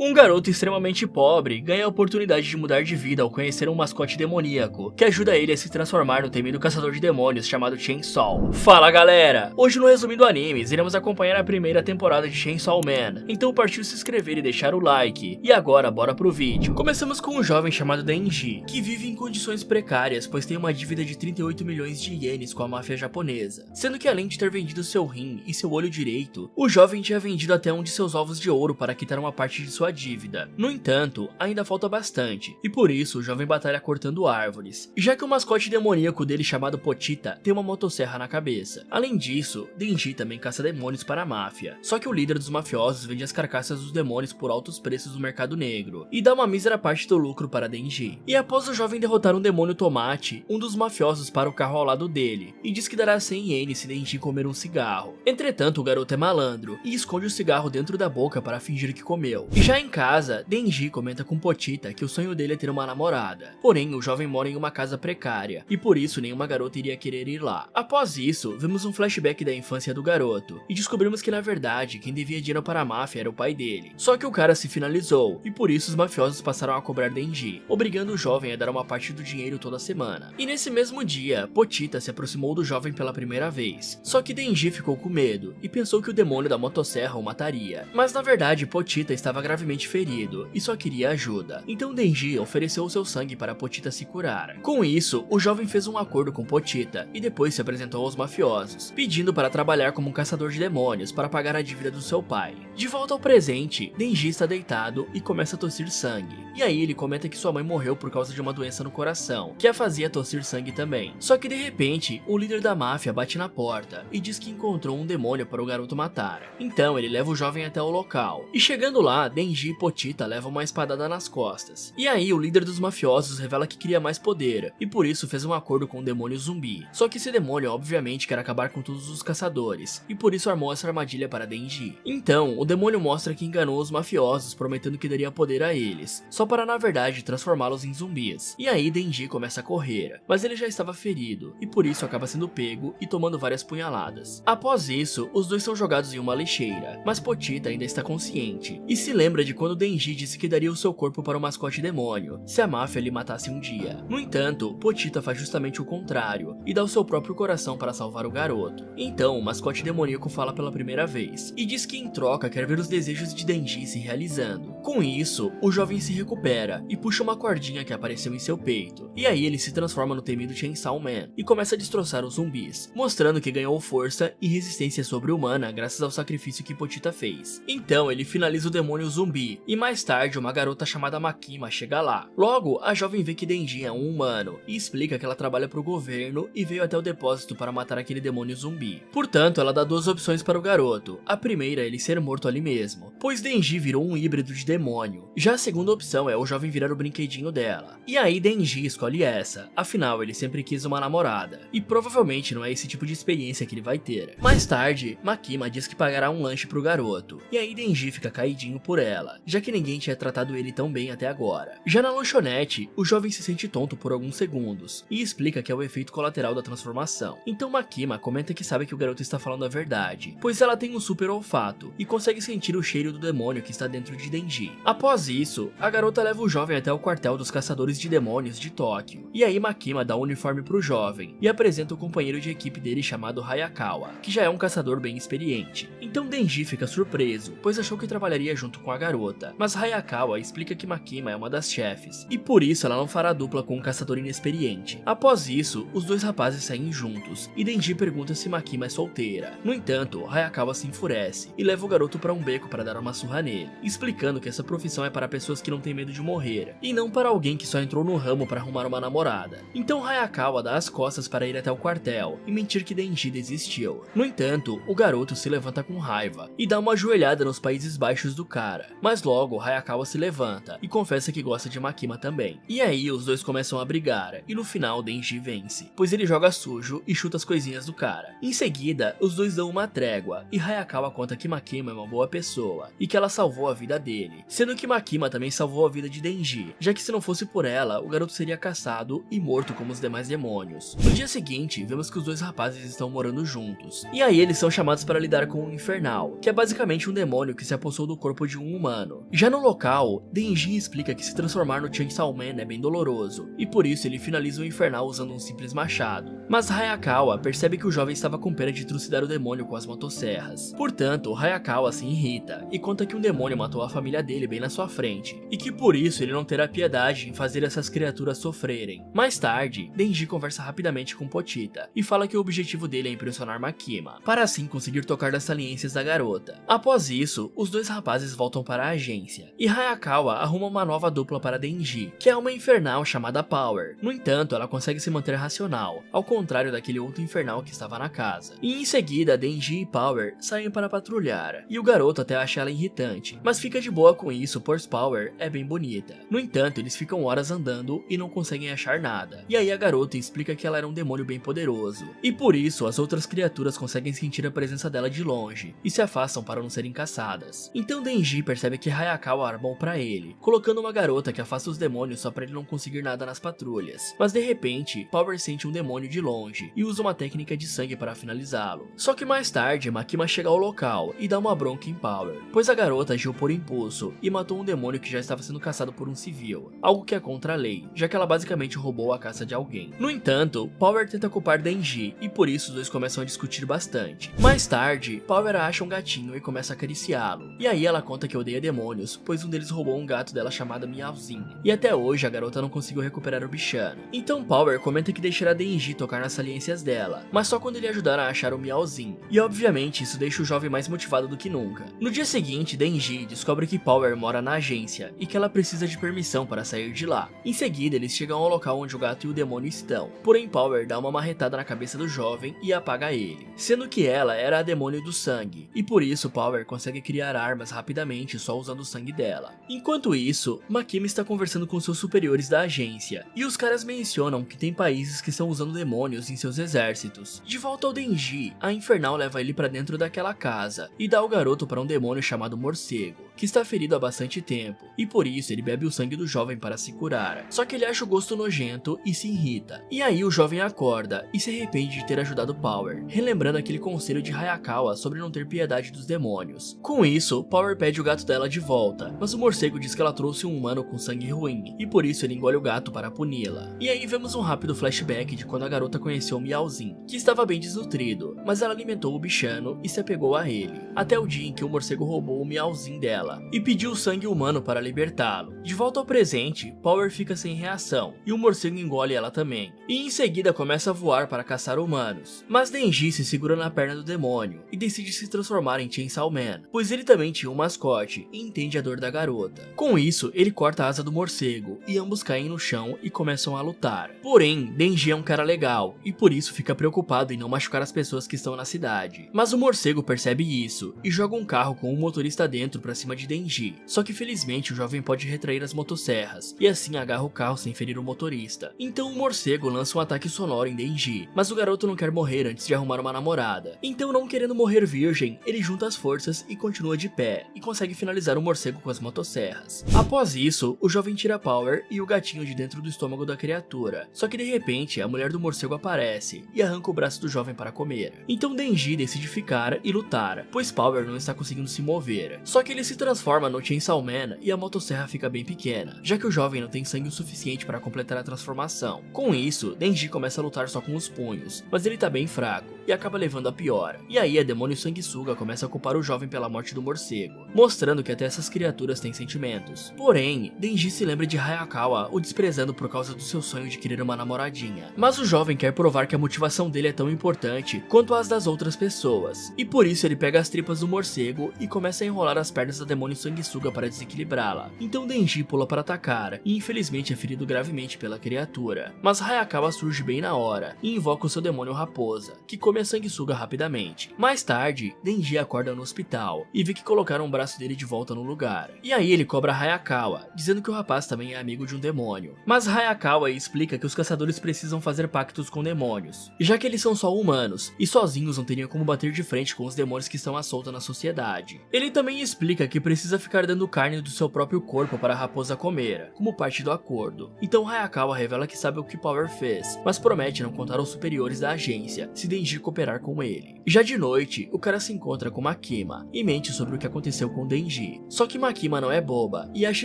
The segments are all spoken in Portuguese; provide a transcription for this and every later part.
Um garoto extremamente pobre ganha a oportunidade de mudar de vida ao conhecer um mascote demoníaco, que ajuda ele a se transformar no temido caçador de demônios chamado Chainsaw. Fala galera! Hoje no Resumindo Animes, iremos acompanhar a primeira temporada de Chainsaw Man, então partiu se inscrever e deixar o like. E agora bora pro vídeo. Começamos com um jovem chamado Denji, que vive em condições precárias, pois tem uma dívida de 38 milhões de ienes com a máfia japonesa, sendo que além de ter vendido seu rim e seu olho direito, o jovem tinha vendido até um de seus ovos de ouro para quitar uma parte de sua dívida. No entanto, ainda falta bastante, e por isso o jovem batalha cortando árvores, já que o mascote demoníaco dele chamado Pochita tem uma motosserra na cabeça. Além disso, Denji também caça demônios para a máfia, só que o líder dos mafiosos vende as carcaças dos demônios por altos preços no mercado negro, e dá uma mísera parte do lucro para Denji. E após o jovem derrotar um demônio tomate, um dos mafiosos para o carro ao lado dele, e diz que dará 100 ienes se Denji comer um cigarro. Entretanto, o garoto é malandro, e esconde o cigarro dentro da boca para fingir que comeu. E já em casa, Denji comenta com Pochita que o sonho dele é ter uma namorada, porém o jovem mora em uma casa precária, e por isso nenhuma garota iria querer ir lá. Após isso, vemos um flashback da infância do garoto, e descobrimos que na verdade quem devia dinheiro para a máfia era o pai dele, só que o cara se finalizou, e por isso os mafiosos passaram a cobrar Denji, obrigando o jovem a dar uma parte do dinheiro toda semana. E nesse mesmo dia, Pochita se aproximou do jovem pela primeira vez, só que Denji ficou com medo, e pensou que o demônio da motosserra o mataria, mas na verdade Pochita estava gravemente ferido e só queria ajuda, então Denji ofereceu o seu sangue para Pochita se curar. Com isso, o jovem fez um acordo com Pochita e depois se apresentou aos mafiosos, pedindo para trabalhar como um caçador de demônios para pagar a dívida do seu pai. De volta ao presente, Denji está deitado e começa a tossir sangue, e aí ele comenta que sua mãe morreu por causa de uma doença no coração, que a fazia tossir sangue também. Só que de repente, o líder da máfia bate na porta e diz que encontrou um demônio para o garoto matar. Então ele leva o jovem até o local, e chegando lá, Denji e Pochita leva uma espadada nas costas. E aí o líder dos mafiosos revela que queria mais poder, e por isso fez um acordo com o demônio zumbi. Só que esse demônio obviamente quer acabar com todos os caçadores, e por isso armou essa armadilha para Denji. Então, o demônio mostra que enganou os mafiosos prometendo que daria poder a eles, só para na verdade transformá-los em zumbis. E aí Denji começa a correr, mas ele já estava ferido, e por isso acaba sendo pego e tomando várias punhaladas. Após isso, os dois são jogados em uma lixeira, mas Pochita ainda está consciente, e se lembra de quando Denji disse que daria o seu corpo para o mascote demônio, se a máfia lhe matasse um dia. No entanto, Pochita faz justamente o contrário, e dá o seu próprio coração para salvar o garoto. Então, o mascote demoníaco fala pela primeira vez, e diz que em troca quer ver os desejos de Denji se realizando. Com isso, o jovem se recupera, e puxa uma cordinha que apareceu em seu peito, e aí ele se transforma no temido Chainsaw Man, e começa a destroçar os zumbis, mostrando que ganhou força e resistência sobre-humana graças ao sacrifício que Pochita fez. Então, ele finaliza o demônio zumbi, e mais tarde uma garota chamada Makima chega lá. Logo, a jovem vê que Denji é um humano e explica que ela trabalha para o governo e veio até o depósito para matar aquele demônio zumbi. Portanto, ela dá duas opções para o garoto. A primeira é ele ser morto ali mesmo, pois Denji virou um híbrido de demônio. Já a segunda opção é o jovem virar o brinquedinho dela. E aí Denji escolhe essa, afinal ele sempre quis uma namorada, e provavelmente não é esse tipo de experiência que ele vai ter. Mais tarde, Makima diz que pagará um lanche pro garoto, e aí Denji fica caidinho por ela, já que ninguém tinha tratado ele tão bem até agora. Já na lanchonete, o jovem se sente tonto por alguns segundos, e explica que é o efeito colateral da transformação. Então Makima comenta que sabe que o garoto está falando a verdade, pois ela tem um super olfato, e consegue sentir o cheiro do demônio que está dentro de Denji. Após isso, a garota leva o jovem até o quartel dos caçadores de demônios de Tóquio, e aí Makima dá um uniforme pro jovem, e apresenta o companheiro de equipe dele chamado Hayakawa, que já é um caçador bem experiente. Então Denji fica surpreso, pois achou que trabalharia junto com a garota, mas Hayakawa explica que Makima é uma das chefes, e por isso ela não fará dupla com um caçador inexperiente. Após isso, os dois rapazes saem juntos, e Denji pergunta se Makima é solteira. No entanto, Hayakawa se enfurece, e leva o garoto para um beco para dar uma surra nele, explicando que essa profissão é para pessoas que não têm medo de morrer, e não para alguém que só entrou no ramo para arrumar uma namorada. Então Hayakawa dá as costas para ir até o quartel, e mentir que Denji desistiu. No entanto, o garoto se levanta com raiva, e dá uma joelhada nos Países Baixos do cara, mas logo Hayakawa se levanta e confessa que gosta de Makima também. E aí os dois começam a brigar, e no final Denji vence, pois ele joga sujo e chuta as coisinhas do cara. Em seguida, os dois dão uma trégua, e Hayakawa conta que Makima é uma boa pessoa, e que ela salvou a vida dele. dele, sendo que Makima também salvou a vida de Denji, já que se não fosse por ela, o garoto seria caçado e morto como os demais demônios. No dia seguinte, vemos que os dois rapazes estão morando juntos, e aí eles são chamados para lidar com o Infernal, que é basicamente um demônio que se apossou do corpo de um humano. Já no local, Denji explica que se transformar no Chainsaw Man é bem doloroso, e por isso ele finaliza o Infernal usando um simples machado. Mas Hayakawa percebe que o jovem estava com pena de trucidar o demônio com as motosserras. Portanto, Hayakawa se irrita e conta que um demônio matou a família dele bem na sua frente, e que por isso ele não terá piedade em fazer essas criaturas sofrerem. Mais tarde, Denji conversa rapidamente com Pochita e fala que o objetivo dele é impressionar Makima, para assim conseguir tocar das saliências da garota. Após isso, os dois rapazes voltam para a agência, e Hayakawa arruma uma nova dupla para Denji, que é uma infernal chamada Power. No entanto, ela consegue se manter racional, ao contrário daquele outro infernal que estava na casa. E em seguida, Denji e Power saem para patrulhar, e o garoto até acha ela irritante, mas fica de boa com isso, pois Power é bem bonita. No entanto, eles ficam horas andando e não conseguem achar nada, e aí a garota explica que ela era um demônio bem poderoso, e por isso as outras criaturas conseguem sentir a presença dela de longe, e se afastam para não serem caçadas. Então Denji percebe que Hayakawa armou para ele, colocando uma garota que afasta os demônios só para ele não conseguir nada nas patrulhas. Mas de repente, Power sente um demônio de longe, e usa uma técnica de sangue para finalizá-lo. Só que mais tarde, Makima chega ao local e dá uma bronca em Power, pois a garota agiu por impulso e matou um demônio que já estava sendo caçado por um civil, algo que é contra a lei, já que ela basicamente roubou a caça de alguém. No entanto, Power tenta culpar Denji, e por isso os dois começam a discutir bastante. Mais tarde, Power acha um gatinho e começa a acariciá-lo, e aí ela conta que odeia demônios, pois um deles roubou um gato dela chamado Miauzinho, e até hoje a garota não conseguiu recuperar o bichano. Então Power comenta que deixará Denji tocar nas saliências dela, mas só quando ele ajudar a achar o Miauzinho, e obviamente isso deixa o jovem mais motivado do que nunca. No dia seguinte, Denji descobre que Power mora na agência e que ela precisa de permissão para sair de lá. Em seguida, eles chegam ao local onde o gato e o demônio estão, porém Power dá uma marretada na cabeça do jovem e apaga ele, sendo que ela era a demônio do sangue, e por isso Power consegue criar armas rapidamente só usando o sangue dela. Enquanto isso, Makima está conversando com seus superiores da agência, e os caras mencionam que tem países que estão usando demônios em seus exércitos. De volta ao Denji, a Infernal leva ele para dentro daquela casa e dá o garoto para um demônio chamado Morcego, que está ferido há bastante tempo, e por isso ele bebe o sangue do jovem para se curar. Só que ele acha o gosto nojento e se irrita. E aí o jovem acorda e se arrepende de ter ajudado Power, relembrando aquele conselho de Hayakawa sobre não ter piedade dos demônios. Com isso, Power pede o gato dela de volta, mas o morcego diz que ela trouxe um humano com sangue ruim, e por isso ele engole o gato para puni-la. E aí vemos um rápido flashback de quando a garota conheceu o Miauzinho, que estava bem desnutrido, mas ela alimentou o bichano e se apegou a ele, até o dia em que o morcego roubou o Miauzinho dela e pediu sangue humano para libertá-lo. De volta ao presente, Power fica sem reação, e o morcego engole ela também, e em seguida começa a voar para caçar humanos. Mas Denji se segura na perna do demônio e decide se transformar em Chainsaw Man, pois ele também tinha um mascote e entende a dor da garota. Com isso, ele corta a asa do morcego e ambos caem no chão e começam a lutar. Porém, Denji é um cara legal e por isso fica preocupado em não machucar as pessoas que estão na cidade. Mas o morcego percebe isso e joga um carro com um motorista dentro para cima de Denji. Só que felizmente o jovem pode retrair as motosserras e assim agarra o carro sem ferir o motorista. Então o morcego lança um ataque sonoro em Denji, mas o garoto não quer morrer antes de arrumar uma namorada. Então, não querendo morrer virgem, ele junta as forças e continua de pé e consegue finalizar o morcego com as motosserras. Após isso, o jovem tira Power e o gatinho de dentro do estômago da criatura. Só que de repente a mulher do morcego aparece e arranca o braço do jovem para comer. Então Denji decide ficar e lutar, pois Power não está conseguindo se mover. Só que ele se transforma no Chainsaw Man e a motosserra fica bem pequena, já que o jovem não tem sangue o suficiente para completar a transformação. Com isso, Denji começa a lutar só com os punhos, mas ele tá bem fraco e acaba levando a pior. E aí a demônio sanguessuga começa a culpar o jovem pela morte do morcego, mostrando que até essas criaturas têm sentimentos. Porém, Denji se lembra de Hayakawa o desprezando por causa do seu sonho de querer uma namoradinha. Mas o jovem quer provar que a motivação dele é tão importante quanto as das outras pessoas, e por isso ele pega as tripas do morcego e começa a enrolar as pernas da demônio sanguessuga para desequilibrá-la. Então Denji pula para atacar e infelizmente é ferido gravemente pela criatura. Mas Hayakawa surge bem na hora e invoca o seu demônio raposa, que come a sanguessuga rapidamente. Mais tarde, Denji acorda no hospital e vê que colocaram o braço dele de volta no lugar. E aí ele cobra Hayakawa, dizendo que o rapaz também é amigo de um demônio. Mas Hayakawa explica que os caçadores precisam fazer pactos com demônios, já que eles são só humanos e sozinhos não teriam como bater de frente com os demônios que estão à solta na sociedade. Ele também explica que que precisa ficar dando carne do seu próprio corpo para a raposa comer, como parte do acordo. Então Hayakawa revela que sabe o que Power fez, mas promete não contar aos superiores da agência se Denji cooperar com ele. Já de noite, o cara se encontra com Makima e mente sobre o que aconteceu com Denji. Só que Makima não é boba e acha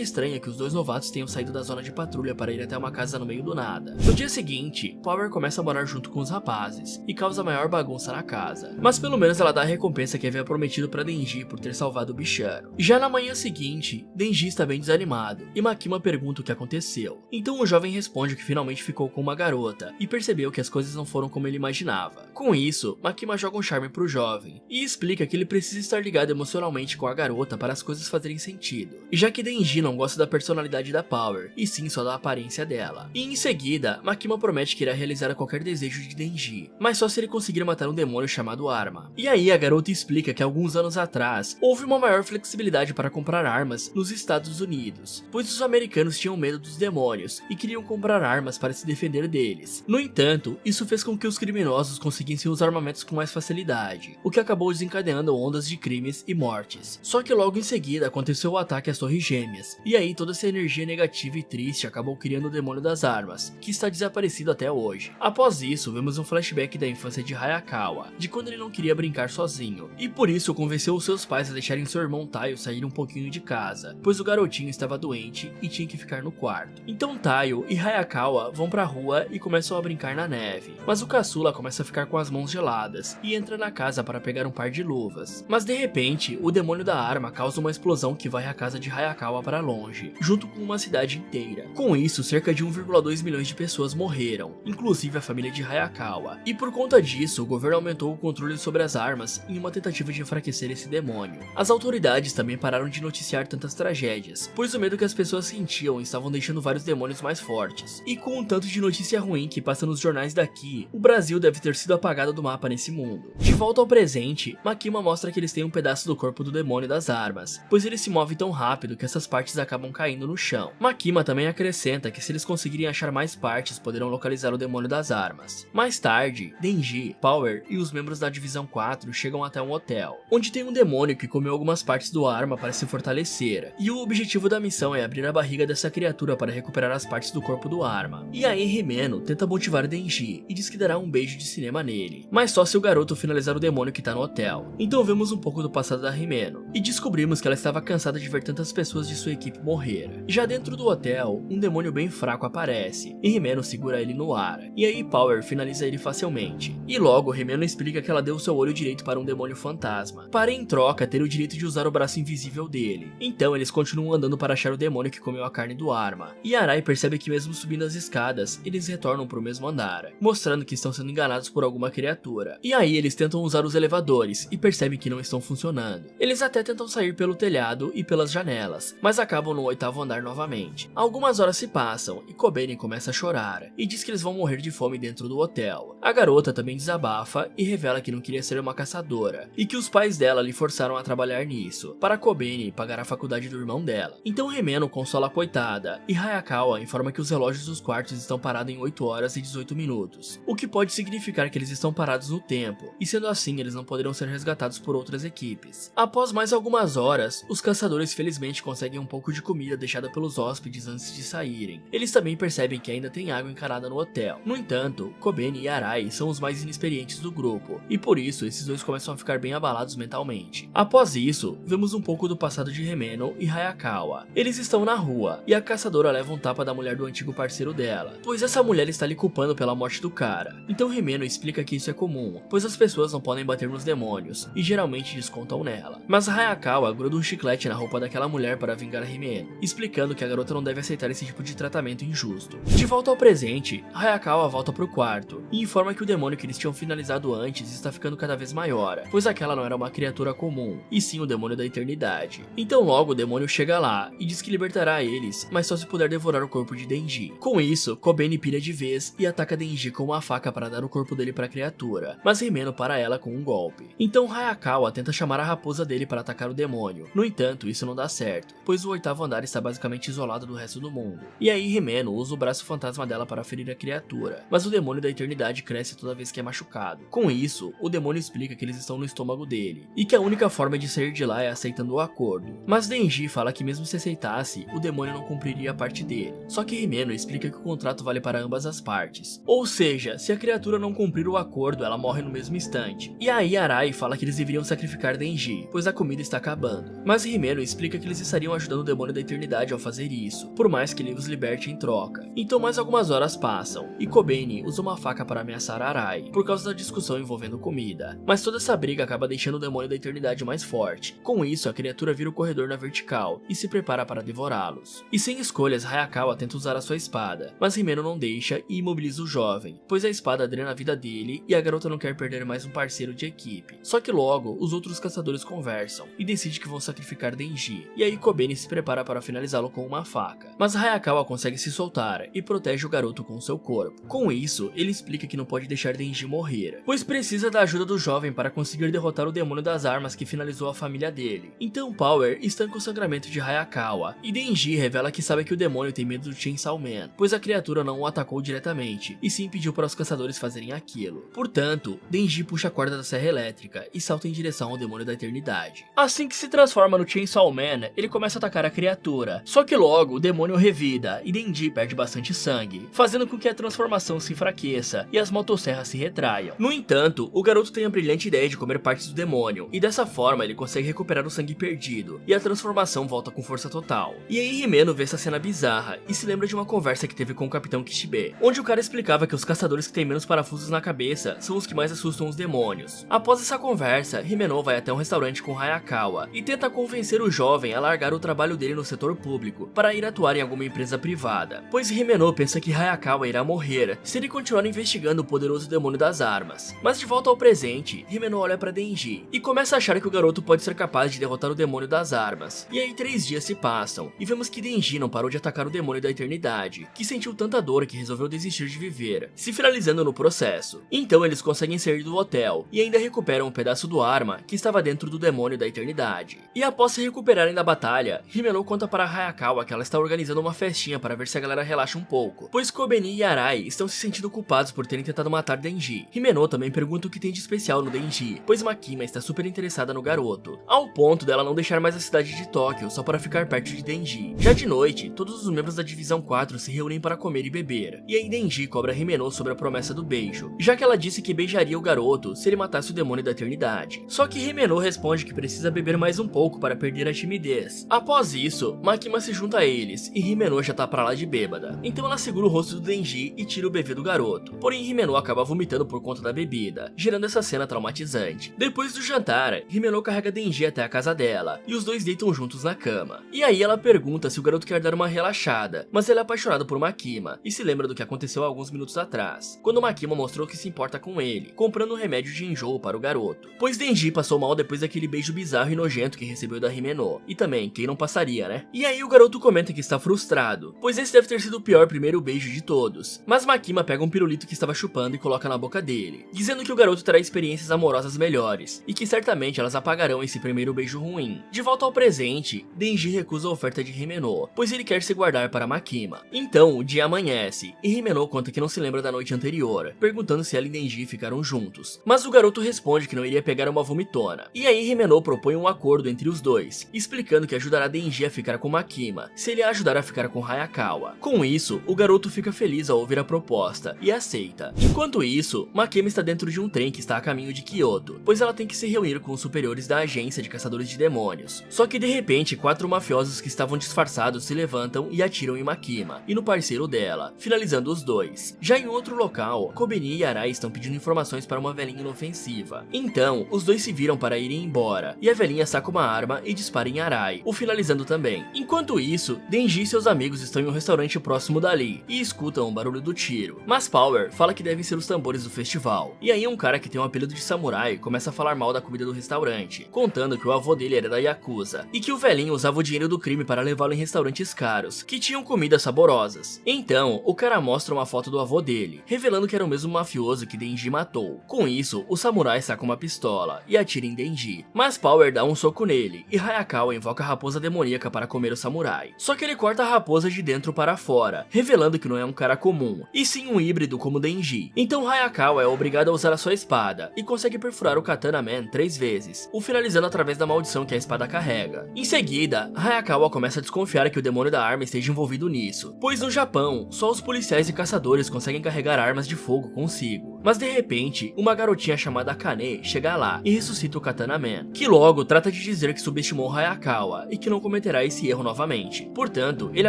estranha que os dois novatos tenham saído da zona de patrulha para ir até uma casa no meio do nada. No dia seguinte, Power começa a morar junto com os rapazes e causa maior bagunça na casa, mas pelo menos ela dá a recompensa que havia prometido para Denji por ter salvado o bichano. Já na manhã seguinte, Denji está bem desanimado e Makima pergunta o que aconteceu. Então o jovem responde que finalmente ficou com uma garota e percebeu que as coisas não foram como ele imaginava. Com isso, Makima joga um charme pro jovem e explica que ele precisa estar ligado emocionalmente com a garota para as coisas fazerem sentido, já que Denji não gosta da personalidade da Power e sim só da aparência dela. E em seguida, Makima promete que irá realizar qualquer desejo de Denji, mas só se ele conseguir matar um demônio chamado Arma. E aí a garota explica que alguns anos atrás houve uma maior flexibilidade para comprar armas nos Estados Unidos, pois os americanos tinham medo dos demônios e queriam comprar armas para se defender deles. No entanto, isso fez com que os criminosos conseguissem os armamentos com mais facilidade, o que acabou desencadeando ondas de crimes e mortes. Só que logo em seguida aconteceu o ataque às Torres Gêmeas, e aí toda essa energia negativa e triste acabou criando o demônio das armas, que está desaparecido até hoje. Após isso, vemos um flashback da infância de Hayakawa, de quando ele não queria brincar sozinho, e por isso convenceu os seus pais a deixarem seu irmão Taio sair um pouquinho de casa, pois o garotinho estava doente e tinha que ficar no quarto. Então Taio e Hayakawa vão pra rua e começam a brincar na neve, mas o caçula começa a ficar com as mãos geladas e entra na casa para pegar um par de luvas. Mas de repente, o demônio da arma causa uma explosão que vai a casa de Hayakawa para longe, junto com uma cidade inteira. Com isso, cerca de 1,2 milhões de pessoas morreram, inclusive a família de Hayakawa. E por conta disso, o governo aumentou o controle sobre as armas em uma tentativa de enfraquecer esse demônio. As autoridades também pararam de noticiar tantas tragédias, pois o medo que as pessoas sentiam estavam deixando vários demônios mais fortes. E com um tanto de notícia ruim que passa nos jornais daqui, o Brasil deve ter sido apagado do mapa nesse mundo. De volta ao presente, Makima mostra que eles têm um pedaço do corpo do demônio das armas, pois ele se move tão rápido que essas partes acabam caindo no chão. Makima também acrescenta que se eles conseguirem achar mais partes, poderão localizar o demônio das armas. Mais tarde, Denji, Power e os membros da Divisão 4 chegam até um hotel, onde tem um demônio que comeu algumas partes do arma para se fortalecer, e o objetivo da missão é abrir a barriga dessa criatura para recuperar as partes do corpo do arma. E aí Himeno tenta motivar Denji e diz que dará um beijo de cinema nele, mas só se o garoto finalizar o demônio que tá no hotel. Então vemos um pouco do passado da Himeno, e descobrimos que ela estava cansada de ver tantas pessoas de sua equipe morrer. Já dentro do hotel, um demônio bem fraco aparece, e Himeno segura ele no ar, e aí Power finaliza ele facilmente. E logo Himeno explica que ela deu seu olho direito para um demônio fantasma, para em troca ter o direito de usar o braço invisível dele. Então eles continuam andando para achar o demônio que comeu a carne do arma, e Arai percebe que mesmo subindo as escadas, eles retornam para o mesmo andar, mostrando que estão sendo enganados por alguma criatura. E aí eles tentam usar os elevadores e percebem que não estão funcionando. Eles até tentam sair pelo telhado e pelas janelas, mas acabam no 8º andar novamente. Algumas horas se passam e Kobeni começa a chorar e diz que eles vão morrer de fome dentro do hotel. A garota também desabafa e revela que não queria ser uma caçadora e que os pais dela lhe forçaram a trabalhar nisso, para Kobeni pagar a faculdade do irmão dela. Então Himeno consola a coitada e Hayakawa informa que os relógios dos quartos estão parados em 8 horas e 18 minutos, o que pode significar que eles estão parados no tempo, e sendo assim eles não poderão ser resgatados por outras equipes. Após mais algumas horas, os caçadores felizmente conseguem um pouco de comida deixada pelos hóspedes antes de saírem. Eles também percebem que ainda tem água encanada no hotel. No entanto, Kobeni e Arai são os mais inexperientes do grupo, e por isso esses dois começam a ficar bem abalados mentalmente. Após isso, vemos um pouco do passado de Himeno e Hayakawa. Eles estão na rua, e a caçadora leva um tapa da mulher do antigo parceiro dela, pois essa mulher está lhe culpando pela morte do cara. Então Himeno explica que isso é comum, pois as pessoas não podem bater nos demônios, e geralmente descontam nela. Mas Hayakawa gruda um chiclete na roupa daquela mulher para vingar Himeno, explicando que a garota não deve aceitar esse tipo de tratamento injusto. De volta ao presente, Hayakawa volta pro quarto, e informa que o demônio que eles tinham finalizado antes está ficando cada vez maior, pois aquela não era uma criatura comum, e sim o demônio da eternidade. Então logo o demônio chega lá, e diz que libertará eles, mas só se puder devorar o corpo de Denji. Com isso, Kobeni pira de vez e ataca Denji com uma faca para dar o corpo dele para a criatura, mas Himeno para ela com um golpe. Então Hayakawa tenta chamar a raposa dele para atacar o demônio. No entanto, isso não dá certo, pois o 8º andar está basicamente isolado do resto do mundo. E aí Himeno usa o braço fantasma dela para ferir a criatura, mas o demônio da eternidade cresce toda vez que é machucado. Com isso, o demônio explica que eles estão no estômago dele, e que a única forma de sair de lá é aceitando aceitando o acordo. Mas Denji fala que mesmo se aceitasse, o demônio não cumpriria a parte dele. Só que Himeno explica que o contrato vale para ambas as partes. Ou seja, se a criatura não cumprir o acordo, ela morre no mesmo instante. E aí Arai fala que eles deveriam sacrificar Denji, pois a comida está acabando. Mas Himeno explica que eles estariam ajudando o demônio da eternidade ao fazer isso, por mais que ele os liberte em troca. Então mais algumas horas passam, e Kobeni usa uma faca para ameaçar Arai, por causa da discussão envolvendo comida. Mas toda essa briga acaba deixando o demônio da eternidade mais forte. Com isso, a criatura vira o corredor na vertical, e se prepara para devorá-los. E sem escolhas, Hayakawa tenta usar a sua espada, mas Himeno não deixa e imobiliza o jovem, pois a espada drena a vida dele e a garota não quer perder mais um parceiro de equipe. Só que logo, os outros caçadores conversam e decidem que vão sacrificar Denji, e aí Kobeni se prepara para finalizá-lo com uma faca. Mas Hayakawa consegue se soltar e protege o garoto com seu corpo. Com isso, ele explica que não pode deixar Denji morrer, pois precisa da ajuda do jovem para conseguir derrotar o demônio das armas que finalizou a família dele. Então Power estanca o sangramento de Hayakawa, e Denji revela que sabe que o demônio tem medo do Chainsaw Man, pois a criatura não o atacou diretamente, e sim pediu para os caçadores fazerem aquilo. Portanto, Denji puxa a corda da serra elétrica e salta em direção ao demônio da eternidade. Assim que se transforma no Chainsaw Man, ele começa a atacar a criatura, só que logo o demônio revida e Denji perde bastante sangue, fazendo com que a transformação se enfraqueça e as motosserras se retraiam. No entanto, o garoto tem a brilhante ideia de comer partes do demônio, e dessa forma ele consegue recuperar o sangue perdido, e a transformação volta com força total. E aí Himeno vê essa cena bizarra e se lembra de uma conversa que teve com o Capitão Kishibe, onde o cara explicava que os caçadores que têm menos parafusos na cabeça são os que mais assustam os demônios. Após essa conversa, Himeno vai até um restaurante com Hayakawa e tenta convencer o jovem a largar o trabalho dele no setor público para ir atuar em alguma empresa privada, pois Himeno pensa que Hayakawa irá morrer se ele continuar investigando o poderoso demônio das armas. Mas de volta ao presente, Himeno olha para Denji e começa a achar que o garoto pode ser capaz de derrotar o demônio das armas. E aí 3 dias se passam e vemos que Denji não parou de atacar o demônio da eternidade, que sentiu tanta dor que resolveu desistir de viver, se finalizando no processo. Então eles conseguem sair do hotel e ainda recuperam um pedaço do arma que estava dentro do demônio da eternidade. E após se recuperarem da batalha, Himeno conta para Hayakawa que ela está organizando uma festinha para ver se a galera relaxa um pouco, pois Kobeni e Arai estão se sentindo culpados por terem tentado matar Denji. Himeno também pergunta o que tem de especial no Denji, pois Makima está super interessada no garoto, ao ponto dela não deixar mais a cidade de Tóquio só para ficar perto de Denji. Já de noite, todos os membros da Divisão 4 se reúnem para comer e beber, e aí Denji cobra Himeno sobre a promessa do beijo, já que ela disse que beijaria o garoto se ele matasse o demônio da eternidade. Só que Himeno responde que precisa beber mais um pouco para perder a timidez. Após isso, Makima se junta a eles, e Himeno já tá pra lá de bêbada. Então ela segura o rosto do Denji e tira o bebê do garoto, porém Himeno acaba vomitando por conta da bebida, gerando essa cena traumatizante. Depois do jantar, Himeno carrega Denji até a casa dela, e os dois deitam juntos na cama. E aí ela pergunta se o garoto quer dar uma relaxada, mas ele é apaixonado por Makima, e se lembra do que aconteceu há alguns minutos atrás, quando Makima mostrou que se importa com ele, comprando um remédio de enjoo para o garoto, pois Denji passou mal depois daquele beijo bizarro e nojento que recebeu da Himeno, e também, quem não passaria, né? E aí o garoto comenta que está frustrado, pois esse deve ter sido o pior primeiro beijo de todos, mas Makima pega um pirulito que estava chupando e coloca na boca dele, dizendo que o garoto terá experiências amorosas melhores, e que certamente elas apagarão esse primeiro beijo ruim. De volta ao presente, Denji recusa a oferta de Himeno, pois ele quer se guardar para Makima. Então, o dia amanhece, e Himeno conta que não se lembra da noite anterior, perguntando se ela e Denji ficaram juntos, mas o garoto responde que não iria pegar uma vomitona. E aí Himeno propõe um acordo entre os dois, explicando que ajudará Denji a ficar com Makima, se ele a ajudar a ficar com Hayakawa. Com isso, o garoto fica feliz ao ouvir a proposta, e aceita. Enquanto isso, Makima está dentro de um trem que está a caminho de Kyoto, pois ela tem que se reunir com os superiores da agência de caçadores de demônios. Só que de repente, 4 mafiosos que estavam disfarçados se levantam e atiram em Makima, e no parceiro dela, finalizando os dois. Já em outro local, Kobeni e Arai estão pedindo informações para uma velhinha inofensiva. Então, os dois se viram para irem embora, e a velhinha saca uma arma e dispara em Arai, o finalizando também. Enquanto isso, Denji e seus amigos estão em um restaurante próximo dali, e escutam o barulho do tiro. Mas Power fala que devem ser os tambores do festival. E aí um cara que tem um apelido de samurai começa a falar mal da comida do restaurante, contando que o avô dele era da Yakuza, e que o velhinho usava o dinheiro do crime para levá-lo em restaurantes caros, que tinham comidas saborosas. Então, o cara mostra uma foto do avô dele, revelando que era o mesmo mafioso que Denji matou. Com isso, o samurai saca uma pistola e atira em Denji, mas Power dá um soco nele, e Hayakawa invoca a raposa demoníaca para comer o samurai. Só que ele corta a raposa de dentro para fora, revelando que não é um cara comum, e sim um híbrido como Denji. Então Hayakawa é obrigado a usar a sua espada, e consegue perfurar o Katana Man 3 vezes, o finalizando através da maldição função que a espada carrega. Em seguida, Hayakawa começa a desconfiar que o demônio da arma esteja envolvido nisso, pois no Japão, só os policiais e caçadores conseguem carregar armas de fogo consigo. Mas de repente, uma garotinha chamada Akane chega lá e ressuscita o Katana Man, que logo trata de dizer que subestimou Hayakawa e que não cometerá esse erro novamente. Portanto, ele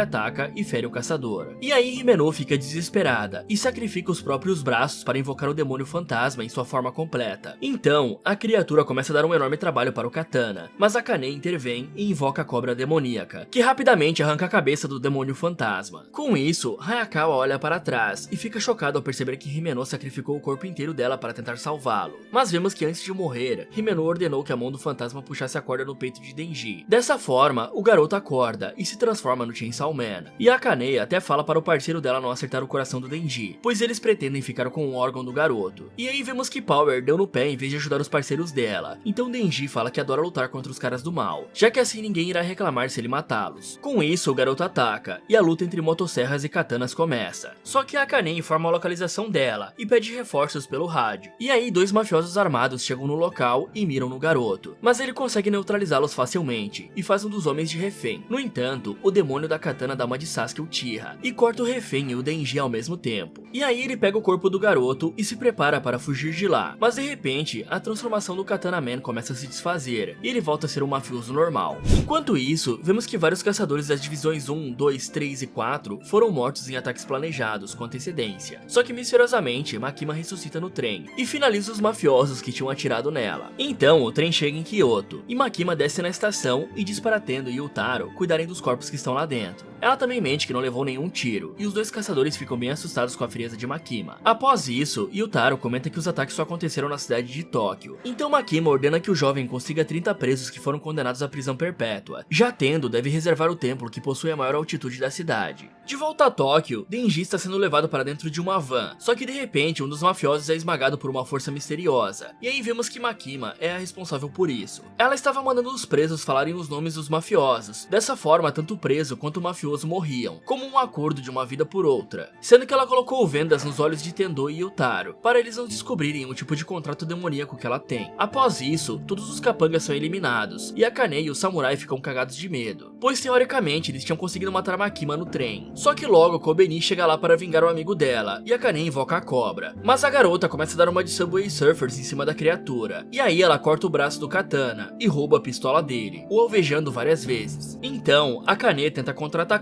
ataca e fere o caçador. E aí Himeno fica desesperada e sacrifica os próprios braços para invocar o demônio fantasma em sua forma completa. Então, a criatura começa a dar um enorme trabalho para o Katana, mas Akane intervém e invoca a cobra demoníaca, que rapidamente arranca a cabeça do demônio fantasma. Com isso, Hayakawa olha para trás e fica chocado ao perceber que Himeno sacrificou o corpo inteiro dela para tentar salvá-lo. Mas vemos que antes de morrer, Himeno ordenou que a mão do fantasma puxasse a corda no peito de Denji. Dessa forma, o garoto acorda e se transforma no Chainsaw Man. E Akane até fala para o parceiro dela não acertar o coração do Denji, pois eles pretendem ficar com o órgão do garoto. E aí vemos que Power deu no pé em vez de ajudar os parceiros dela. Então Denji fala que adora lutar contra os caras do mal, já que assim ninguém irá reclamar se ele matá-los. Com isso, o garoto ataca, e a luta entre motosserras e katanas começa. Só que Akane informa a localização dela e pede reforços pelo rádio. E aí 2 mafiosos armados chegam no local e miram no garoto, mas ele consegue neutralizá-los facilmente e faz um dos homens de refém. No entanto, o demônio da katana dá uma de Sasuke Uchiha e corta o refém e o Denji ao mesmo tempo. E aí ele pega o corpo do garoto e se prepara para fugir de lá, mas de repente a transformação do Katana Man começa a se desfazer e ele volta a ser um mafioso normal. Enquanto isso, vemos que vários caçadores das divisões 1, 2, 3 e 4 foram mortos em ataques planejados com antecedência. Só que misteriosamente Makima ressuscita no trem e finaliza os mafiosos que tinham atirado nela. Então o trem chega em Kyoto e Makima desce na estação e diz para Tendo e Utaro cuidarem dos corpos que estão lá dentro. Ela também mente que não levou nenhum tiro, e os 2 caçadores ficam bem assustados com a frieza de Makima. Após isso, Yutaro comenta que os ataques só aconteceram na cidade de Tóquio. Então Makima ordena que o jovem consiga 30 presos que foram condenados à prisão perpétua. Já Tendo deve reservar o templo que possui a maior altitude da cidade. De volta a Tóquio, Denji está sendo levado para dentro de uma van, só que de repente um dos mafiosos é esmagado por uma força misteriosa. E aí vemos que Makima é a responsável por isso. Ela estava mandando os presos falarem os nomes dos mafiosos. Dessa forma, tanto o preso quanto o mafioso morriam, como um acordo de uma vida por outra, sendo que ela colocou vendas nos olhos de Tendo e Yutaro, para eles não descobrirem o tipo de contrato demoníaco que ela tem. Após isso, todos os capangas são eliminados, e Akane e o samurai ficam cagados de medo, pois teoricamente eles tinham conseguido matar Makima no trem. Só que logo Kobeni chega lá para vingar o amigo dela, e Akane invoca a cobra. Mas a garota começa a dar uma de Subway Surfers em cima da criatura, e aí ela corta o braço do Katana e rouba a pistola dele, o alvejando várias vezes. Então, Akane tenta contra-atacar,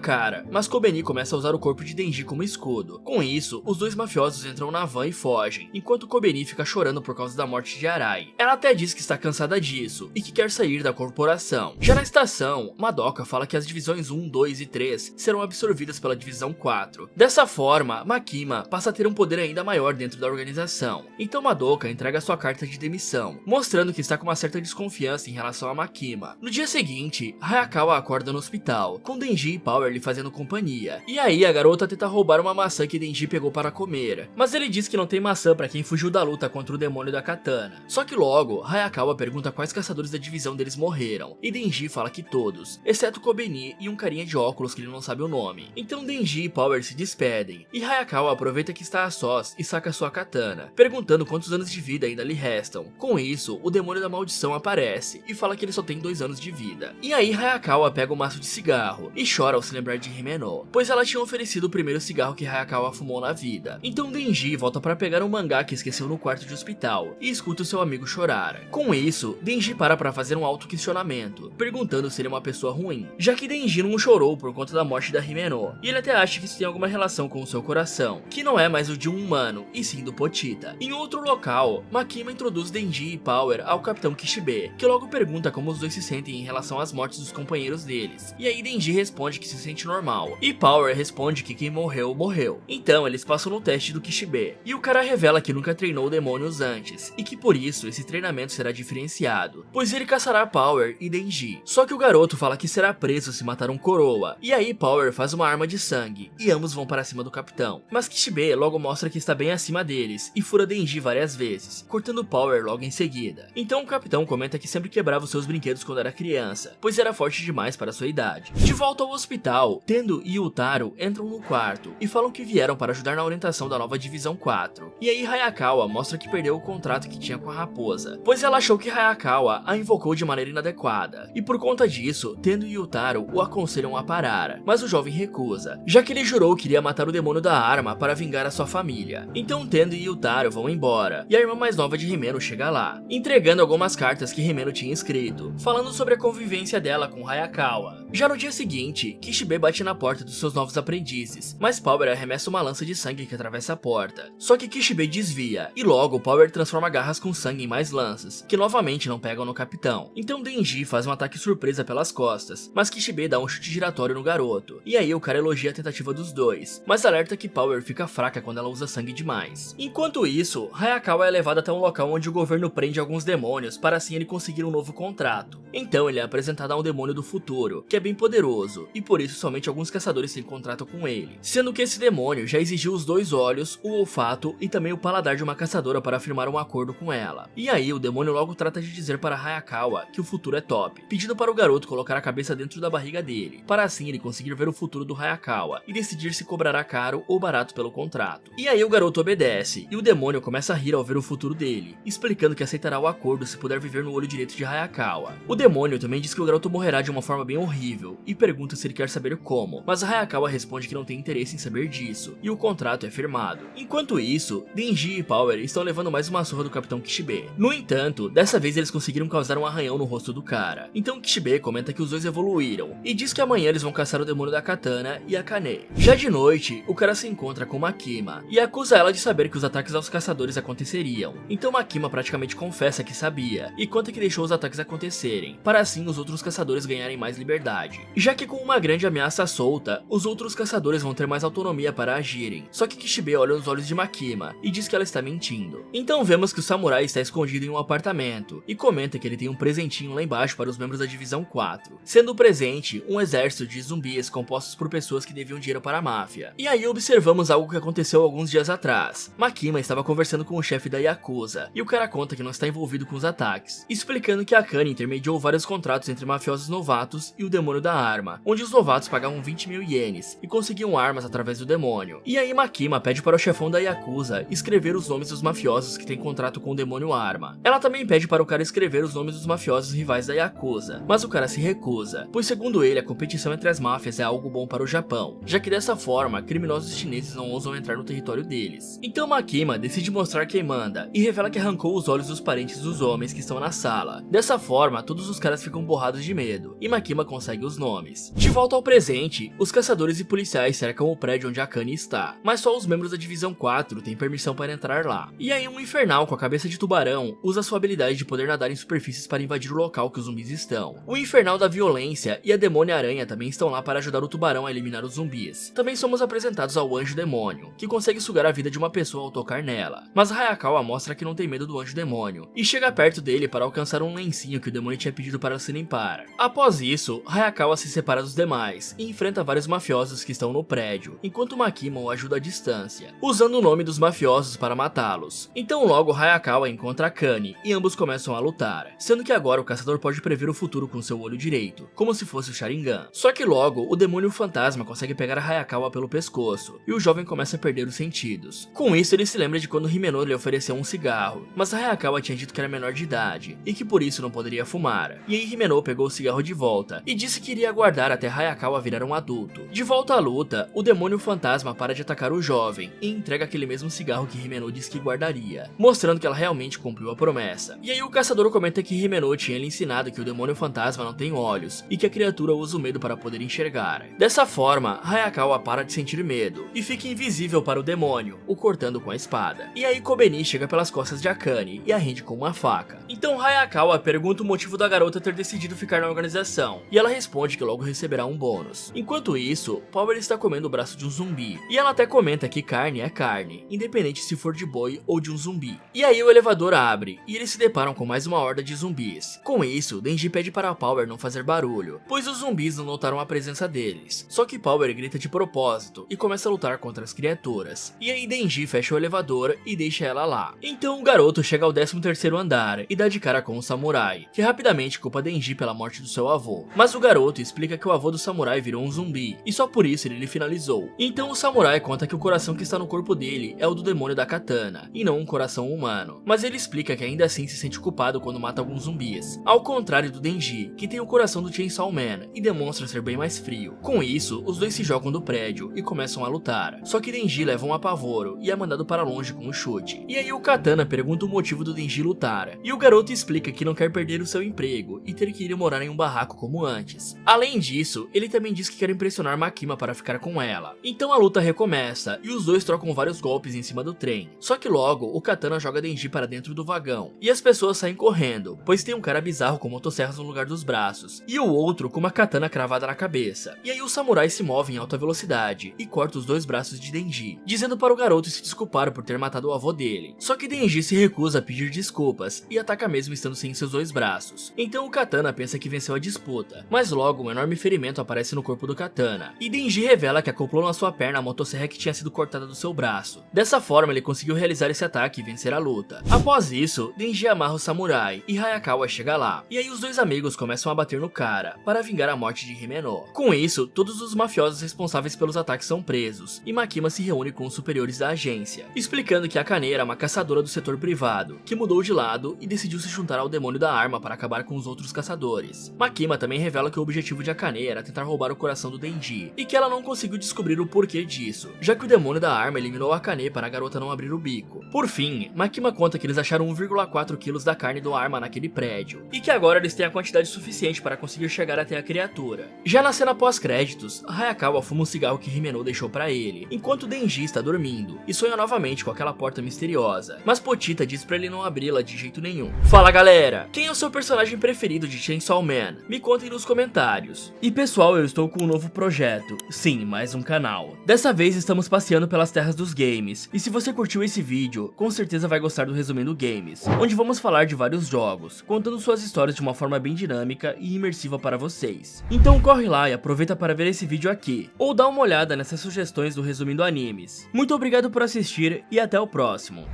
mas Kobeni começa a usar o corpo de Denji como escudo. Com isso, os 2 mafiosos entram na van e fogem, enquanto Kobeni fica chorando por causa da morte de Arai. Ela até diz que está cansada disso e que quer sair da corporação. Já na estação, Madoka fala que as divisões 1, 2 e 3 serão absorvidas pela divisão 4. Dessa forma, Makima passa a ter um poder ainda maior dentro da organização. Então Madoka entrega sua carta de demissão, mostrando que está com uma certa desconfiança em relação a Makima. No dia seguinte, Hayakawa acorda no hospital, com Denji e Power lhe fazendo companhia. E aí a garota tenta roubar uma maçã que Denji pegou para comer, mas ele diz que não tem maçã para quem fugiu da luta contra o demônio da katana. Só que logo, Hayakawa pergunta quais caçadores da divisão deles morreram, e Denji fala que todos, exceto Kobeni e um carinha de óculos que ele não sabe o nome. Então Denji e Power se despedem, e Hayakawa aproveita que está a sós e saca sua katana, perguntando quantos anos de vida ainda lhe restam. Com isso, o demônio da maldição aparece, e fala que ele só tem 2 anos de vida. E aí Hayakawa pega um maço de cigarro, e chora ao se lembrar de Himeno, pois ela tinha oferecido o primeiro cigarro que Hayakawa fumou na vida. Então Denji volta para pegar um mangá que esqueceu no quarto de hospital e escuta o seu amigo chorar. Com isso, Denji para fazer um auto-questionamento, perguntando se ele é uma pessoa ruim, já que Denji não chorou por conta da morte da Himeno, e ele até acha que isso tem alguma relação com o seu coração, que não é mais o de um humano, e sim do Pochita. Em outro local, Makima introduz Denji e Power ao Capitão Kishibe, que logo pergunta como os 2 se sentem em relação às mortes dos companheiros deles, e aí Denji responde que se sente normal, e Power responde que quem morreu, morreu. Então eles passam no teste do Kishibe, e o cara revela que nunca treinou demônios antes, e que por isso esse treinamento será diferenciado, pois ele caçará Power e Denji. Só que o garoto fala que será preso se matar um coroa, e aí Power faz uma arma de sangue, e ambos vão para cima do capitão. Mas Kishibe logo mostra que está bem acima deles, e fura Denji várias vezes, cortando Power logo em seguida. Então o capitão comenta que sempre quebrava os seus brinquedos quando era criança, pois era forte demais para sua idade. De volta ao hospital, tal, Tendo e Yutaro entram no quarto e falam que vieram para ajudar na orientação da nova Divisão 4. E aí Hayakawa mostra que perdeu o contrato que tinha com a raposa, pois ela achou que Hayakawa a invocou de maneira inadequada. E por conta disso, Tendo e Yutaro o aconselham a parar, mas o jovem recusa, já que ele jurou que iria matar o demônio da arma para vingar a sua família. Então Tendo e Yutaro vão embora, e a irmã mais nova de Himeno chega lá, entregando algumas cartas que Himeno tinha escrito, falando sobre a convivência dela com Hayakawa. Já no dia seguinte, Kishibe bate na porta dos seus novos aprendizes, mas Power arremessa uma lança de sangue que atravessa a porta. Só que Kishibe desvia, e logo Power transforma garras com sangue em mais lanças, que novamente não pegam no capitão. Então Denji faz um ataque surpresa pelas costas, mas Kishibe dá um chute giratório no garoto, e aí o cara elogia a tentativa dos dois, mas alerta que Power fica fraca quando ela usa sangue demais. Enquanto isso, Hayakawa é levado até um local onde o governo prende alguns demônios para assim ele conseguir um novo contrato. Então ele é apresentado a um demônio do futuro, que é bem poderoso, e por isso somente alguns caçadores têm contrato com ele, sendo que esse demônio já exigiu os 2 olhos, o olfato e também o paladar de uma caçadora para firmar um acordo com ela. E aí o demônio logo trata de dizer para Hayakawa que o futuro é top, pedindo para o garoto colocar a cabeça dentro da barriga dele, para assim ele conseguir ver o futuro do Hayakawa e decidir se cobrará caro ou barato pelo contrato. E aí o garoto obedece, e o demônio começa a rir ao ver o futuro dele, explicando que aceitará o acordo se puder viver no olho direito de Hayakawa. O demônio também diz que o garoto morrerá de uma forma bem horrível, e pergunta se ele quer saber como, mas Hayakawa responde que não tem interesse em saber disso, e o contrato é firmado. Enquanto isso, Denji e Power estão levando mais uma surra do Capitão Kishibe. No entanto, dessa vez eles conseguiram causar um arranhão no rosto do cara. Então Kishibe comenta que os dois evoluíram, e diz que amanhã eles vão caçar o demônio da katana e a Kane. Já de noite, o cara se encontra com Makima, e acusa ela de saber que os ataques aos caçadores aconteceriam. Então Makima praticamente confessa que sabia, e conta que deixou os ataques acontecerem, para assim os outros caçadores ganharem mais liberdade. Já que com uma grande ameaça solta, os outros caçadores vão ter mais autonomia para agirem. Só que Kishibe olha nos olhos de Makima e diz que ela está mentindo. Então vemos que o samurai está escondido em um apartamento e comenta que ele tem um presentinho lá embaixo para os membros da Divisão 4, sendo o presente um exército de zumbis compostos por pessoas que deviam dinheiro para a máfia. E aí observamos algo que aconteceu alguns dias atrás. Makima estava conversando com o chefe da Yakuza e o cara conta que não está envolvido com os ataques, explicando que a Kane intermediou vários contratos entre mafiosos novatos e o demônio da arma, onde os novatos pagavam 20 mil ienes e conseguiam armas através do demônio. E aí Makima pede para o chefão da Yakuza escrever os nomes dos mafiosos que têm contrato com o demônio arma. Ela também pede para o cara escrever os nomes dos mafiosos rivais da Yakuza, mas o cara se recusa, pois segundo ele a competição entre as máfias é algo bom para o Japão, já que dessa forma criminosos chineses não ousam entrar no território deles. Então Makima decide mostrar quem manda e revela que arrancou os olhos dos parentes dos homens que estão na sala. Dessa forma todos os caras ficam borrados de medo e Makima consegue os nomes. De volta ao presente, os caçadores e policiais cercam o prédio onde a Kane está, mas só os membros da Divisão 4 têm permissão para entrar lá. E aí um infernal com a cabeça de tubarão usa sua habilidade de poder nadar em superfícies para invadir o local que os zumbis estão. O infernal da violência e a demônia aranha também estão lá para ajudar o tubarão a eliminar os zumbis. Também somos apresentados ao anjo demônio, que consegue sugar a vida de uma pessoa ao tocar nela, mas Hayakawa mostra que não tem medo do anjo demônio e chega perto dele para alcançar um lencinho que o demônio tinha pedido para se limpar. Após isso, Hayakawa se separa dos demais e enfrenta vários mafiosos que estão no prédio, enquanto Makima o ajuda à distância, usando o nome dos mafiosos para matá-los. Então logo Hayakawa encontra a Kane e ambos começam a lutar, sendo que agora o caçador pode prever o futuro com seu olho direito, como se fosse o Sharingan. Só que logo o demônio fantasma consegue pegar a Hayakawa pelo pescoço e o jovem começa a perder os sentidos. Com isso ele se lembra de quando Himeno lhe ofereceu um cigarro, mas a Hayakawa tinha dito que era menor de idade e que por isso não poderia fumar. E aí Himeno pegou o cigarro de volta e disse que iria aguardar até Hayakawa virar um adulto. De volta à luta, o demônio fantasma para de atacar o jovem e entrega aquele mesmo cigarro que Himeno disse que guardaria, mostrando que ela realmente cumpriu a promessa. E aí o caçador comenta que Himeno tinha lhe ensinado que o demônio fantasma não tem olhos e que a criatura usa o medo para poder enxergar. Dessa forma, Hayakawa para de sentir medo e fica invisível para o demônio, o cortando com a espada. E aí Kobeni chega pelas costas de Akane e a rende com uma faca. Então Hayakawa pergunta o motivo da garota ter decidido ficar na organização, e ela responde que logo receberá um bônus. Enquanto isso, Power está comendo o braço de um zumbi, e ela até comenta que carne é carne, independente se for de boi ou de um zumbi. E aí o elevador abre, e eles se deparam com mais uma horda de zumbis. Com isso, Denji pede para Power não fazer barulho, pois os zumbis não notaram a presença deles. Só que Power grita de propósito e começa a lutar contra as criaturas. E aí Denji fecha o elevador e deixa ela lá. Então o garoto chega ao 13º andar e dá de cara com o samurai, que rapidamente culpa Denji pela morte do seu avô. Mas o garoto explica que o avô do samurai samurai virou um zumbi, e só por isso ele finalizou. Então o samurai conta que o coração que está no corpo dele é o do demônio da katana, e não um coração humano. Mas ele explica que ainda assim se sente culpado quando mata alguns zumbis, ao contrário do Denji, que tem o coração do Chainsaw Man e demonstra ser bem mais frio. Com isso, os dois se jogam do prédio e começam a lutar. Só que Denji leva um apavoro e é mandado para longe com um chute. E aí o Katana pergunta o motivo do Denji lutar, e o garoto explica que não quer perder o seu emprego e ter que ir morar em um barraco como antes. Além disso, ele também diz que quer impressionar Makima para ficar com ela. Então a luta recomeça e os dois trocam vários golpes em cima do trem. Só que logo o Katana joga Denji para dentro do vagão e as pessoas saem correndo, pois tem um cara bizarro com motosserras no lugar dos braços e o outro com uma katana cravada na cabeça. E aí o samurai se move em alta velocidade e corta os dois braços de Denji, dizendo para o garoto se desculpar por ter matado o avô dele. Só que Denji se recusa a pedir desculpas e ataca mesmo estando sem seus dois braços. Então o Katana pensa que venceu a disputa, mas logo um enorme ferimento aparece no corpo do Katana, e Denji revela que acoplou na sua perna a motosserra que tinha sido cortada do seu braço. Dessa forma ele conseguiu realizar esse ataque e vencer a luta. Após isso, Denji amarra o samurai e Hayakawa chega lá, e aí os dois amigos começam a bater no cara para vingar a morte de Himeno. Com isso, todos os mafiosos responsáveis pelos ataques são presos, e Makima se reúne com os superiores da agência, explicando que Akane era uma caçadora do setor privado, que mudou de lado e decidiu se juntar ao demônio da arma para acabar com os outros caçadores. Makima também revela que o objetivo de Akane era tentar roubar o coração do Denji, e que ela não conseguiu descobrir o porquê disso, já que o demônio da arma eliminou Akane para a garota não abrir o bico. Por fim, Makima conta que eles acharam 1,4 kg da carne do arma naquele prédio, e que agora eles têm a quantidade suficiente para conseguir chegar até a criatura. Já na cena pós-créditos, Hayakawa fuma um cigarro que Himeno deixou para ele, enquanto Denji está dormindo, e sonha novamente com aquela porta misteriosa, mas Potita diz para ele não abri-la de jeito nenhum. Fala galera, quem é o seu personagem preferido de Chainsaw Man? Me contem nos comentários. E pessoal, eu estou com um novo projeto, sim, mais um canal. Dessa vez estamos passeando pelas terras dos games, e se você curtiu esse vídeo, com certeza vai gostar do Resumindo Games, onde vamos falar de vários jogos, contando suas histórias de uma forma bem dinâmica e imersiva para vocês. Então corre lá e aproveita para ver esse vídeo aqui, ou dá uma olhada nessas sugestões do Resumindo Animes. Muito obrigado por assistir e até o próximo.